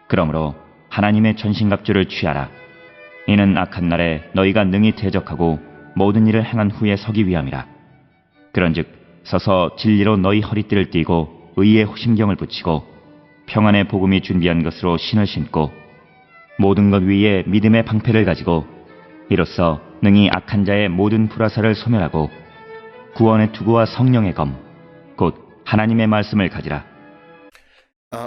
그러므로 하나님의 전신갑주를 취하라. 이는 악한 날에 너희가 능히 대적하고 모든 일을 행한 후에 서기 위함이라. 그런즉 서서 진리로 너희 허리띠를 띠고 의의 호심경을 붙이고 평안의 복음이 준비한 것으로 신을 신고 모든 것 위에 믿음의 방패를 가지고 이로써 능히 악한 자의 모든 불화살을 소멸하고 구원의 투구와 성령의 검 곧 하나님의 말씀을 가지라.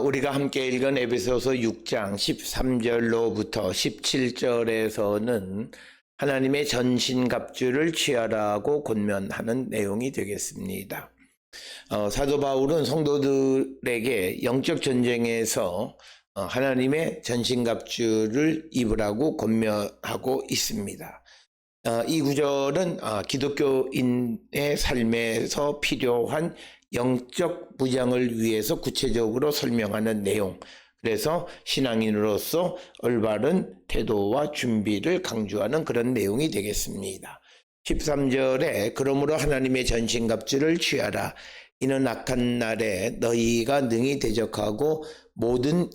우리가 함께 읽은 에베소서 6장 13절로부터 17절에서는 하나님의 전신갑주를 취하라고 권면하는 내용이 되겠습니다. 사도 바울은 성도들에게 영적 전쟁에서 하나님의 전신갑주를 입으라고 권면하고 있습니다. 이 구절은 기독교인의 삶에서 필요한 영적 무장을 위해서 구체적으로 설명하는 내용, 그래서 신앙인으로서 올바른 태도와 준비를 강조하는 그런 내용이 되겠습니다. 13절에 그러므로 하나님의 전신갑주를 취하라. 이는 악한 날에 너희가 능히 대적하고 모든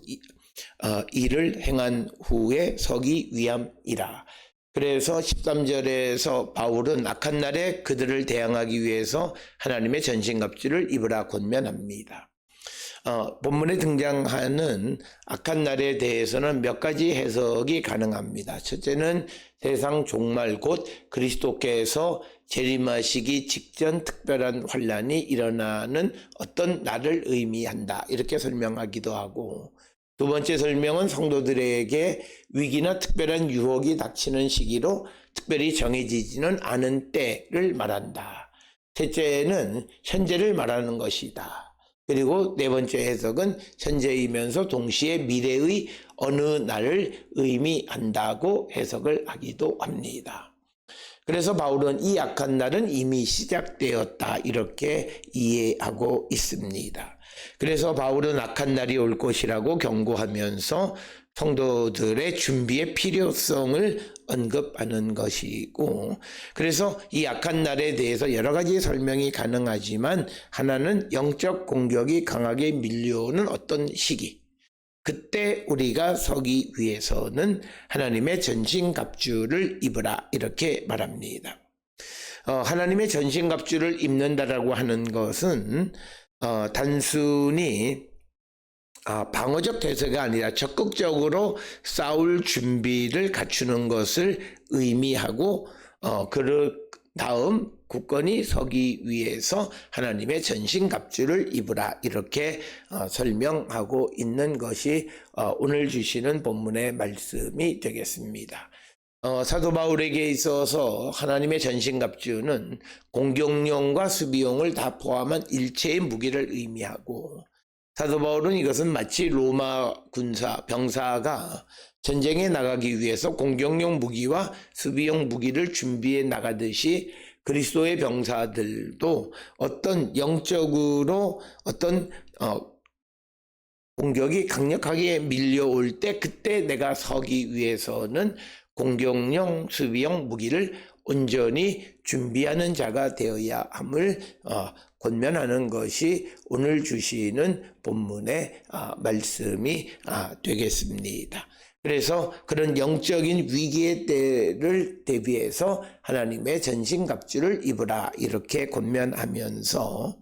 일을 행한 후에 서기 위함이라. 그래서 13절에서 바울은 악한 날에 그들을 대항하기 위해서 하나님의 전신갑주를 입으라 권면합니다. 본문에 등장하는 악한 날에 대해서는 몇 가지 해석이 가능합니다. 첫째는 세상 종말 곧 그리스도께서 재림하시기 직전 특별한 환란이 일어나는 어떤 날을 의미한다, 이렇게 설명하기도 하고, 두 번째 설명은 성도들에게 위기나 특별한 유혹이 닥치는 시기로 특별히 정해지지는 않은 때를 말한다. 셋째는 현재를 말하는 것이다. 그리고 네 번째 해석은 현재이면서 동시에 미래의 어느 날을 의미한다고 해석을 하기도 합니다. 그래서 바울은 이 악한 날은 이미 시작되었다, 이렇게 이해하고 있습니다. 그래서 바울은 악한 날이 올 것이라고 경고하면서 성도들의 준비의 필요성을 언급하는 것이고, 그래서 이 악한 날에 대해서 여러 가지 설명이 가능하지만 하나는 영적 공격이 강하게 밀려오는 어떤 시기, 그때 우리가 서기 위해서는 하나님의 전신갑주를 입으라, 이렇게 말합니다. 하나님의 전신갑주를 입는다라고 하는 것은 단순히 방어적 대세가 아니라 적극적으로 싸울 준비를 갖추는 것을 의미하고, 그 다음 굳건히 서기 위해서 하나님의 전신갑주를 입으라, 이렇게 설명하고 있는 것이 오늘 주시는 본문의 말씀이 되겠습니다. 사도 바울에게 있어서 하나님의 전신갑주는 공격용과 수비용을 다 포함한 일체의 무기를 의미하고, 사도 바울은 이것은 마치 로마 병사가 전쟁에 나가기 위해서 공격용 무기와 수비용 무기를 준비해 나가듯이 그리스도의 병사들도 어떤 영적으로 어떤 공격이 강력하게 밀려올 때, 그때 내가 서기 위해서는 공격용 수비용 무기를 온전히 준비하는 자가 되어야 함을 권면하는 것이 오늘 주시는 본문의 말씀이 되겠습니다. 그래서 그런 영적인 위기의 때를 대비해서 하나님의 전신갑주를 입으라, 이렇게 권면하면서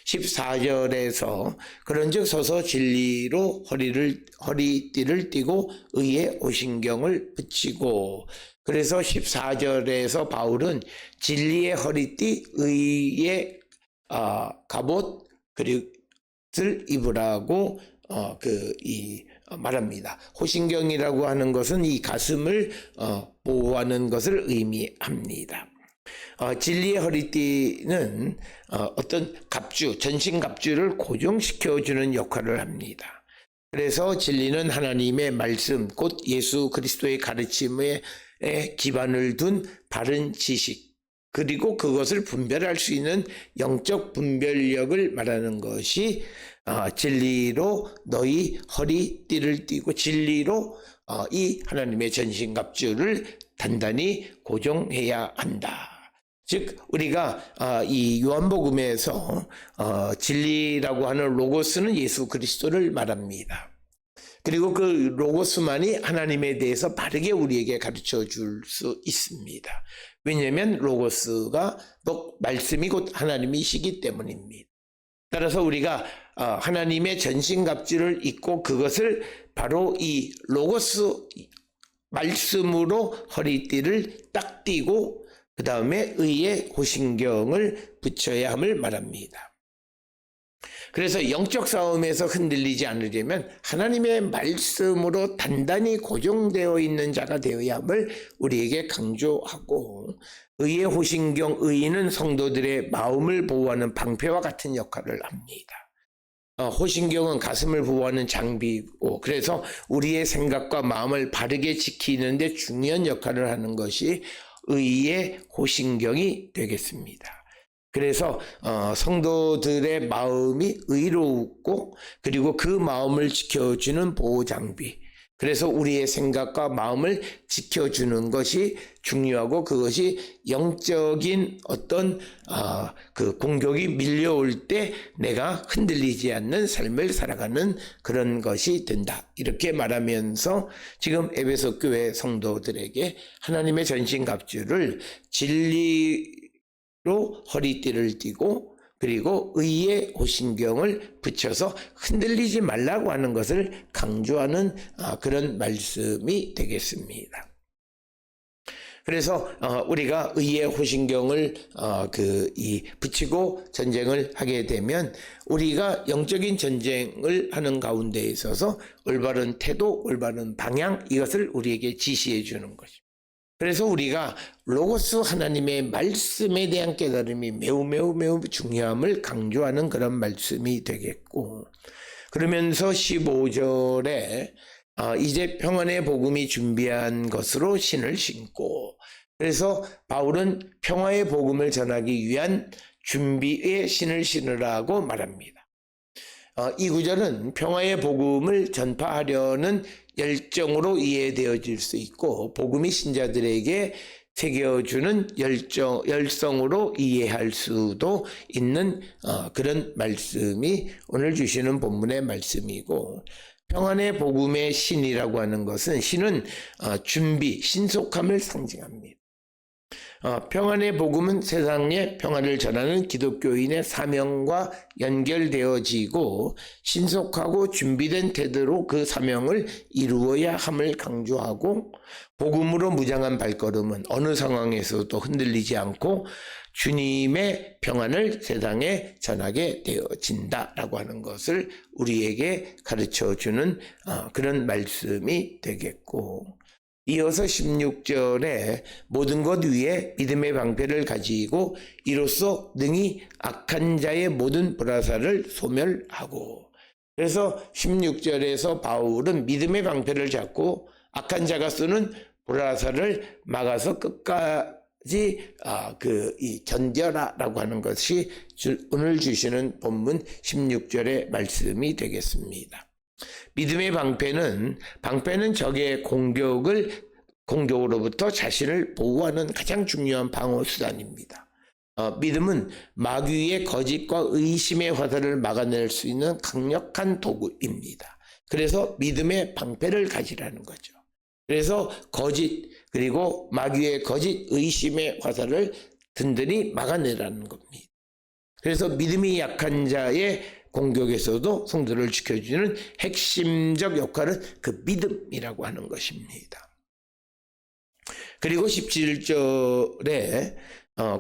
14절에서 그런즉 서서 진리로 허리띠를 띠고 의의 오신경을 붙이고, 그래서 14절에서 바울은 진리의 허리띠, 의의 갑옷, 그리고를 입으라고 말합니다. 호신경이라고 하는 것은 이 가슴을 보호하는 것을 의미합니다. 진리의 허리띠는 어떤 갑주, 전신갑주를 고정시켜주는 역할을 합니다. 그래서 진리는 하나님의 말씀, 곧 예수 그리스도의 가르침에 기반을 둔 바른 지식, 그리고 그것을 분별할 수 있는 영적 분별력을 말하는 것이 진리로 너희 허리띠를 띠고, 진리로 이 하나님의 전신갑주를 단단히 고정해야 한다. 즉 우리가 이 요한복음에서 진리라고 하는 로고스는 예수 그리스도를 말합니다. 그리고 그 로고스만이 하나님에 대해서 바르게 우리에게 가르쳐 줄 수 있습니다. 왜냐하면 로고스가 또 말씀이 곧 하나님이시기 때문입니다. 따라서 우리가 하나님의 전신갑주를 입고 그것을 바로 이 로고스 말씀으로 허리띠를 딱 띠고 그 다음에 의의 호신경을 붙여야 함을 말합니다. 그래서 영적 싸움에서 흔들리지 않으려면 하나님의 말씀으로 단단히 고정되어 있는 자가 되어야 함을 우리에게 강조하고, 의의 호신경, 의인은 성도들의 마음을 보호하는 방패와 같은 역할을 합니다. 호신경은 가슴을 보호하는 장비이고, 그래서 우리의 생각과 마음을 바르게 지키는 데 중요한 역할을 하는 것이 의의 호신경이 되겠습니다. 그래서 성도들의 마음이 의롭고, 그리고 그 마음을 지켜주는 보호장비, 그래서 우리의 생각과 마음을 지켜주는 것이 중요하고, 그것이 영적인 어떤 그 공격이 밀려올 때 내가 흔들리지 않는 삶을 살아가는 그런 것이 된다, 이렇게 말하면서 지금 에베소 교회 성도들에게 하나님의 전신갑주를 진리로 허리띠를 띠고 그리고 의의 호신경을 붙여서 흔들리지 말라고 하는 것을 강조하는 그런 말씀이 되겠습니다. 그래서 우리가 의의 호신경을 붙이고 전쟁을 하게 되면 우리가 영적인 전쟁을 하는 가운데 있어서 올바른 태도, 올바른 방향, 이것을 우리에게 지시해 주는 것입니다. 그래서 우리가 로고스 하나님의 말씀에 대한 깨달음이 매우 중요함을 강조하는 그런 말씀이 되겠고, 그러면서 15절에 이제 평안의 복음이 준비한 것으로 신을 신고, 그래서 바울은 평화의 복음을 전하기 위한 준비의 신을 신으라고 말합니다. 이 구절은 평화의 복음을 전파하려는 열정으로 이해되어질 수 있고, 복음이 신자들에게 새겨주는 열성으로 이해할 수도 있는 그런 말씀이 오늘 주시는 본문의 말씀이고, 평안의 복음의 신이라고 하는 것은, 신은 준비, 신속함을 상징합니다. 평안의 복음은 세상에 평안을 전하는 기독교인의 사명과 연결되어지고 신속하고 준비된 태도로 그 사명을 이루어야 함을 강조하고, 복음으로 무장한 발걸음은 어느 상황에서도 흔들리지 않고 주님의 평안을 세상에 전하게 되어진다라고 하는 것을 우리에게 가르쳐주는 그런 말씀이 되겠고, 이어서 16절에 모든 것 위에 믿음의 방패를 가지고 이로써 능히 악한 자의 모든 불화살을 소멸하고, 그래서 16절에서 바울은 믿음의 방패를 잡고 악한 자가 쓰는 불화살을 막아서 끝까지 견뎌라라고 하는 것이 오늘 주시는 본문 16절의 말씀이 되겠습니다. 믿음의 방패는 적의 공격으로부터 자신을 보호하는 가장 중요한 방어 수단입니다. 믿음은 마귀의 거짓과 의심의 화살을 막아낼 수 있는 강력한 도구입니다. 그래서 믿음의 방패를 가지라는 거죠. 그래서 거짓, 그리고 마귀의 거짓, 의심의 화살을 든든히 막아내라는 겁니다. 그래서 믿음이 약한 자의 공격에서도 성도를 지켜주는 핵심적 역할은 그 믿음이라고 하는 것입니다. 그리고 17절에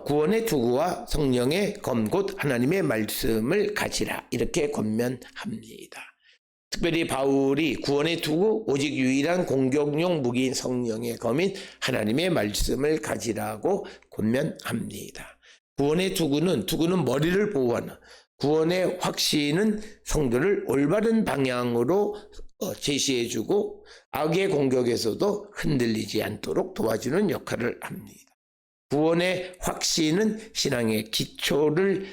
구원의 투구와 성령의 검 곧 하나님의 말씀을 가지라, 이렇게 권면합니다. 특별히 바울이 구원의 투구, 오직 유일한 공격용 무기인 성령의 검인 하나님의 말씀을 가지라고 권면합니다. 구원의 투구는 머리를 보호하는, 구원의 확신은 성도를 올바른 방향으로 제시해주고 악의 공격에서도 흔들리지 않도록 도와주는 역할을 합니다. 구원의 확신은 신앙의 기초를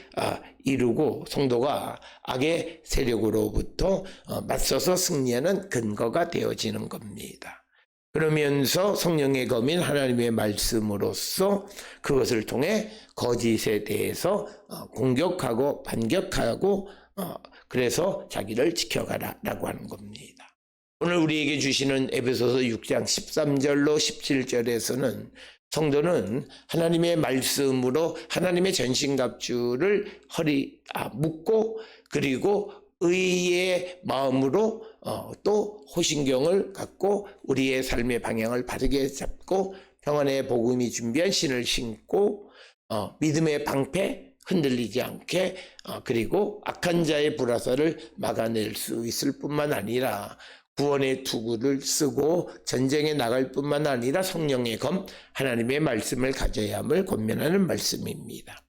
이루고 성도가 악의 세력으로부터 맞서서 승리하는 근거가 되어지는 겁니다. 그러면서 성령의 검인 하나님의 말씀으로써 그것을 통해 거짓에 대해서 공격하고 반격하고 그래서 자기를 지켜가라라고 하는 겁니다. 오늘 우리에게 주시는 에베소서 6장 13절로 17절에서는 성도는 하나님의 말씀으로 하나님의 전신갑주를 묶고 그리고 의의 마음으로 또 호신경을 갖고 우리의 삶의 방향을 바르게 잡고 평안의 복음이 준비한 신을 신고 믿음의 방패 흔들리지 않게 그리고 악한 자의 불화살을 막아낼 수 있을 뿐만 아니라 구원의 투구를 쓰고 전쟁에 나갈 뿐만 아니라 성령의 검 하나님의 말씀을 가져야 함을 권면하는 말씀입니다.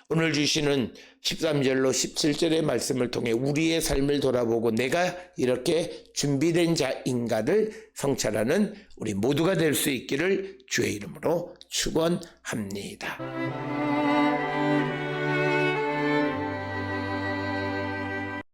오늘 주시는 13절로 17절의 말씀을 통해 우리의 삶을 돌아보고 내가 이렇게 준비된 자인가를 성찰하는 우리 모두가 될 수 있기를 주의 이름으로 축원합니다.